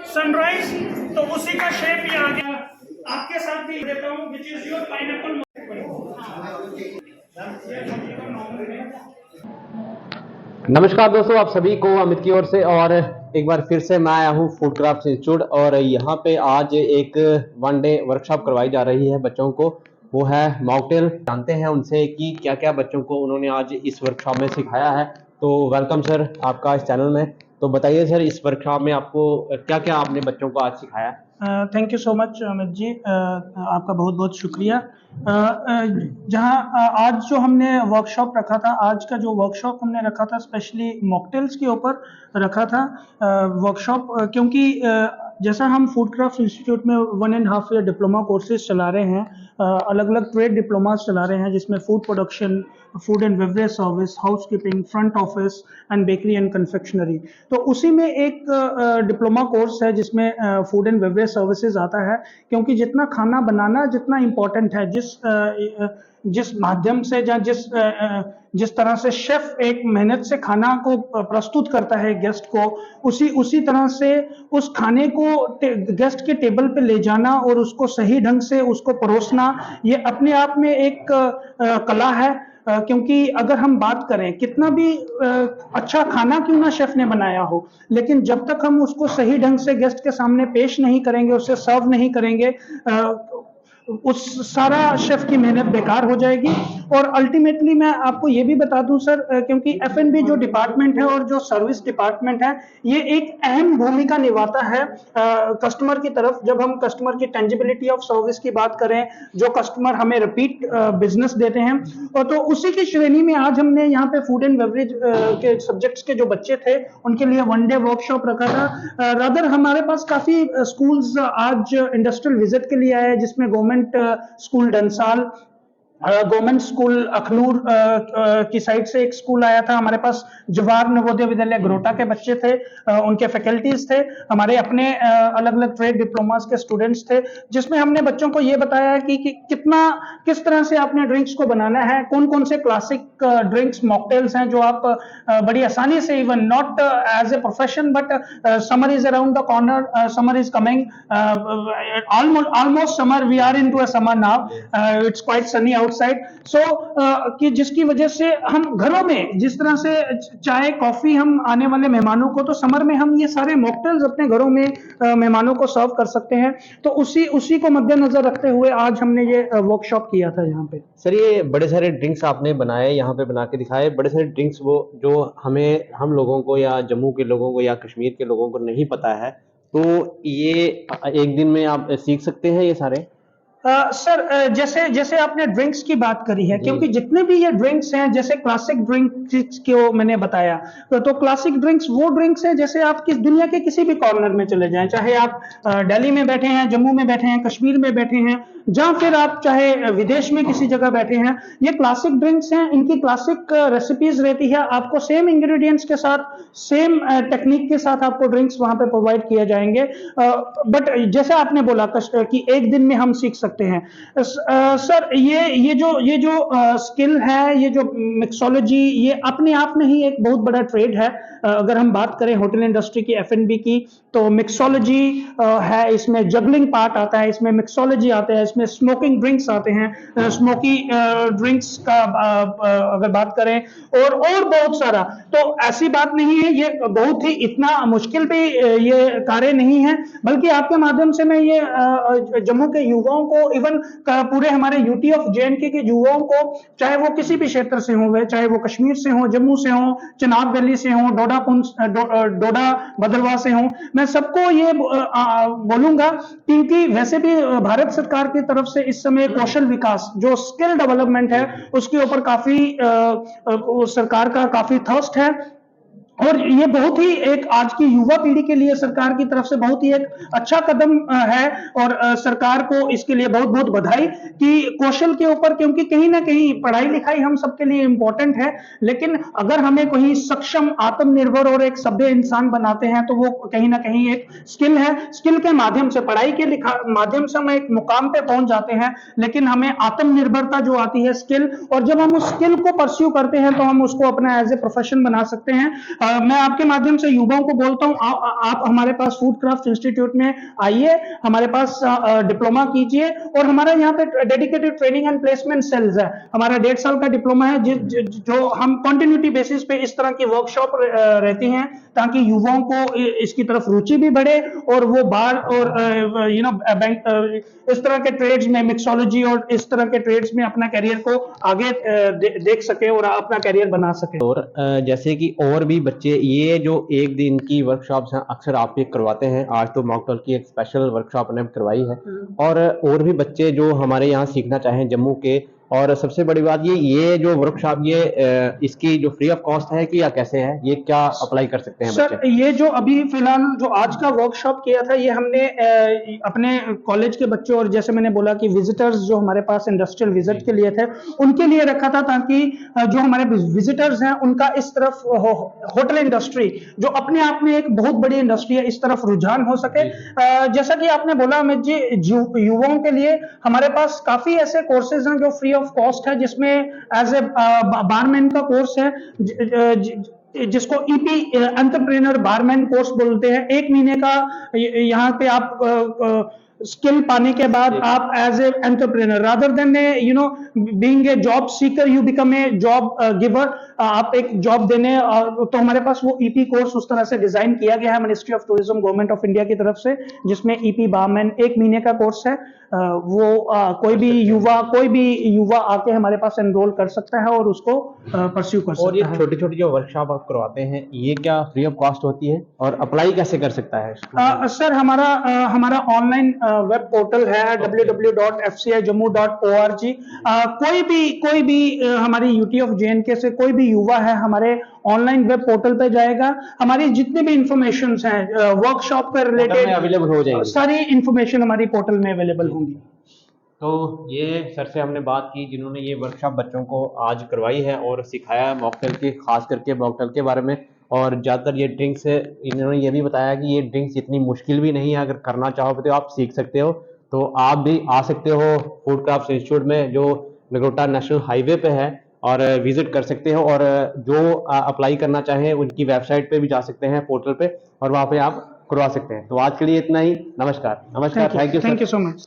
Sunrise, तो उसी का शेप ये आ गया। आपके साथ भी देता हूँ, विच इज योर पाइनएप्पल। नमस्कार दोस्तों, आप सभी को अमित की ओर से और एक बार फिर से मैं आया हूँ फूड क्राफ्ट इंस्टीट्यूट। और यहाँ पे आज एक वन डे वर्कशॉप करवाई जा रही है बच्चों को, वो है मॉकटेल। जानते हैं उनसे कि क्या क्या बच्चों को उन्होंने आज इस वर्कशॉप में सिखाया है। तो वेलकम सर आपका इस चैनल में। तो बताइए सर, इस वर्कशॉप में आपको क्या क्या आपने बच्चों को आज सिखाया? Thank you so much Amit ji, आपका बहुत बहुत शुक्रिया। जहाँ आज जो हमने वर्कशॉप रखा था, आज का जो वर्कशॉप हमने रखा था स्पेशली मॉकटेल्स के ऊपर रखा था वर्कशॉप, क्योंकि जैसा हम फूड क्राफ्ट इंस्टीट्यूट में 1.5 ईयर डिप्लोमा कोर्सेज चला रहे हैं, अलग अलग ट्रेड डिप्लोमास चला रहे हैं, जिसमें food production, food and beverage service, housekeeping, front office and bakery and confectionery. तो उसी में एक डिप्लोमा कोर्स है जिसमें फूड एंड बेवरेज सर्विसेज आता है, क्योंकि जितना खाना बनाना जितना इम्पोर्टेंट है, जिस माध्यम से या जिस तरह से शेफ एक मेहनत से खाना को प्रस्तुत करता है गेस्ट को, उसी तरह से उस खाने को गेस्ट के टेबल पे ले जाना और उसको सही ढंग से उसको परोसना, ये अपने आप में एक कला है। क्योंकि अगर हम बात करें, कितना भी अच्छा खाना क्यों ना शेफ ने बनाया हो, लेकिन जब तक हम उसको सही ढंग से गेस्ट के सामने पेश नहीं करेंगे, उसे सर्व नहीं करेंगे, उस सारा शेफ की मेहनत बेकार हो जाएगी। और अल्टीमेटली मैं आपको ये भी बता दूं सर, क्योंकि F&B जो डिपार्टमेंट है और जो सर्विस डिपार्टमेंट है, ये एक अहम भूमिका निभाता है कस्टमर की तरफ। जब हम कस्टमर की टेंजिबिलिटी ऑफ सर्विस की बात करें, जो कस्टमर हमें रिपीट बिजनेस देते हैं, और तो उसी की श्रेणी में आज हमने यहाँ पे फूड एंड बेवरेज के सब्जेक्ट्स के जो बच्चे थे उनके लिए वन डे वर्कशॉप रखा था। रादर हमारे पास काफी स्कूल्स आज इंडस्ट्रियल विजिट के लिए आए, जिसमें government school Dansal, government school Akhnoor की साइड से एक स्कूल आया था, हमारे पास जवाहर नवोदय विद्यालय ग्रोटा के बच्चे थे, उनके फैकल्टीज थे, हमारे अपने अलग अलग ट्रेड डिप्लोमास के स्टूडेंट्स थे, जिसमें हमने बच्चों को ये बताया कि किस तरह से आपने ड्रिंक्स को बनाना है, कौन कौन से क्लासिक ड्रिंक्स मॉकटेल्स हैं जो आप बड़ी आसानी से, even not as a profession but summer is around the corner, summer is coming, almost summer, we are into a summer now, it's quite sunny outside. So कि जिसकी वजह से हम घरों में जिस तरह से चाय कॉफी हम आने वाले मेहमानों को, तो समर में हम ये सारे मॉकटेल्स अपने घरों में मेहमानों को सर्व कर सकते हैं। तो उसी को मद्देनजर रखते हुए आज हमने ये वर्कशॉप किया था यहाँ पे। सर, ये बड़े सारे ड्रिंक्स आपने बनाए, यहाँ पे बना के दिखाए, बड़े सारे ड्रिंक्स वो जो हम लोगों को या जम्मू के लोगों को या कश्मीर के लोगों को नहीं पता है, तो ये एक दिन में आप सीख सकते हैं ये सारे? सर, जैसे आपने ड्रिंक्स की बात करी है, क्योंकि जितने भी ये ड्रिंक्स हैं, जैसे क्लासिक ड्रिंक्स को मैंने बताया, तो क्लासिक ड्रिंक्स वो ड्रिंक्स हैं जैसे आप किस दुनिया के किसी भी कॉर्नर में चले जाएं, चाहे आप दिल्ली में बैठे हैं, जम्मू में बैठे हैं, कश्मीर में बैठे हैं, जहां फिर आप चाहे विदेश में किसी जगह बैठे हैं, ये क्लासिक ड्रिंक्स हैं। इनकी क्लासिक रेसिपीज रहती है, आपको सेम इंग्रेडिएंट्स के साथ, सेम टेक्निक के साथ आपको ड्रिंक्स वहां पे प्रोवाइड किए जाएंगे। बट जैसे आपने बोला कि एक दिन में हम सीख सकते हैं, सर, ये जो स्किल है, ये जो मिक्सोलॉजी, ये अपने आप में ही एक बहुत बड़ा ट्रेड है। अगर हम बात करें होटल इंडस्ट्री की, F&B की, तो मिक्सोलॉजी है, इसमें जगलिंग पार्ट आता है, इसमें मिक्सोलॉजी आता है, इसमें स्मोकिंग ड्रिंक्स आते हैं, स्मोकी ड्रिंक्स का अगर बात करें, और बहुत सारा। तो ऐसी बात नहीं है, ये बहुत ही इतना मुश्किल भी ये कार्य नहीं है, बल्कि आपके माध्यम से मैं ये जम्मू के युवाओं को, इवन पूरे हमारे यूटी ऑफ J&K के युवाओं को, चाहे वो किसी भी क्षेत्र से हों, चाहे वो कश्मीर से हों, जम्मू से हों, चिनाब वैली से हों, डोडा भद्रवाह से हों, मैं सबको ये बोलूंगा, क्योंकि वैसे भी भारत सरकार की तरफ से इस समय कौशल विकास, जो स्किल डेवलपमेंट है, उसके ऊपर काफी सरकार का काफी थर्स्ट है। और ये बहुत ही एक आज की युवा पीढ़ी के लिए सरकार की तरफ से बहुत ही एक अच्छा कदम है, और सरकार को इसके लिए बहुत बहुत बधाई कि कौशल के ऊपर, क्योंकि कहीं ना कहीं पढ़ाई लिखाई हम सबके लिए इंपॉर्टेंट है, लेकिन अगर हमें कोई सक्षम, आत्मनिर्भर और एक सभ्य इंसान बनाते हैं, तो वो कहीं ना कहीं एक स्किल है। स्किल के माध्यम से, पढ़ाई के माध्यम से हम एक मुकाम पे पहुंच जाते हैं, लेकिन हमें आत्मनिर्भरता जो आती है, स्किल, और जब हम उस स्किल को परस्यू करते हैं, तो हम उसको अपना एज ए प्रोफेशन बना सकते हैं। मैं आपके माध्यम से युवाओं को बोलता हूँ, आप हमारे पास फूड क्राफ्ट इंस्टीट्यूट में आइए, हमारे पास डिप्लोमा कीजिए, और हमारा यहाँ पे dedicated training and placement cells है। हमारा 1.5 साल का डिप्लोमा है, जो हम कंटिन्यूटी बेसिस पे इस तरह की वर्कशॉप रहती हैं, ताकि युवाओं को इसकी तरफ रुचि भी बढ़े, और वो बाहर और बैंक इस तरह के ट्रेड्स में, मिक्सोलॉजी और इस तरह के ट्रेड्स में अपना करियर को आगे देख सके और अपना करियर बना सके। और जैसे कि और भी बच्चे, ये जो एक दिन की वर्कशॉप्स हैं अक्सर आप ये करवाते हैं, आज तो मॉकटेल की एक स्पेशल वर्कशॉप ने करवाई है, और भी बच्चे जो हमारे यहाँ सीखना चाहें जम्मू के, और सबसे बड़ी बात ये जो वर्कशॉप इसकी जो फ्री ऑफ कॉस्ट है कि या कैसे है, ये क्या अप्लाई कर सकते हैं सर, बच्चे? ये जो अभी फिलहाल जो आज का वर्कशॉप किया था, ये हमने अपने कॉलेज के बच्चों, और जैसे मैंने बोला कि विजिटर्स जो हमारे पास इंडस्ट्रियल विजिट के लिए थे, उनके लिए रखा था, ताकि जो हमारे विजिटर्स हैं उनका इस तरफ होटल इंडस्ट्री जो अपने आप में एक बहुत बड़ी इंडस्ट्री है, इस तरफ रुझान हो सके। जैसा कि आपने बोला अमित जी, युवाओं के लिए हमारे पास काफी ऐसे कोर्सेज हैं जो फ्री ऑफ कॉस्ट है, जिसमें एज ए बारमैन का कोर्स है, जिसको ईपी एंटरप्रेन्योर बारमैन कोर्स बोलते हैं। 1 महीने का यहाँ पे आप स्किल पाने के बाद आप as a entrepreneur, rather than being a job seeker, you become a job giver. आप एक जॉब देने, तो हमारे पास वो ईपी कोर्स उस तरह से डिजाइन किया गया है ministry of tourism government of India की तरफ से, जिसमें ईपी बारमैन 1 महीने का कोर्स है। कोई भी युवा आके हमारे पास एनरोल कर सकता है और उसको परस्यू कर और ये सकता है। छोटी छोटी जो वर्कशॉप आप करवाते हैं, ये क्या फ्री ऑफ कॉस्ट होती है, और अप्लाई कैसे कर सकता है? सर, हमारा ऑनलाइन वेब पोर्टल है www.fcijammu.org। कोई भी हमारी यूटी ऑफ JNK से कोई भी युवा है, हमारे ऑनलाइन वेब पोर्टल पे जाएगा, हमारी जितनी भी इंफॉर्मेशन हैं वर्कशॉप पे रिलेटेड अवेलेबल हो जाएगी, सारी इंफॉर्मेशन हमारी पोर्टल में अवेलेबल होंगी। तो ये सर से हमने बात की जिन्होंने ये वर्कशॉप बच्चों को आज करवाई है और सिखाया है मॉकटेल की, खास करके मॉकटेल के बारे में। और ज़्यादातर ये ड्रिंक्स, इन्होंने ये भी बताया कि ये ड्रिंक्स इतनी मुश्किल भी नहीं है, अगर करना चाहो तो आप सीख सकते हो। तो आप भी आ सकते हो फूड क्राफ्ट इंस्टीट्यूट में, जो नगरोटा नेशनल हाईवे पे है, और विजिट कर सकते हो। और जो अप्लाई करना चाहें उनकी वेबसाइट पे भी जा सकते हैं, पोर्टल पे, और वहाँ पे आप करवा सकते हैं। तो आज के लिए इतना ही। नमस्कार। Thank thank you you so much.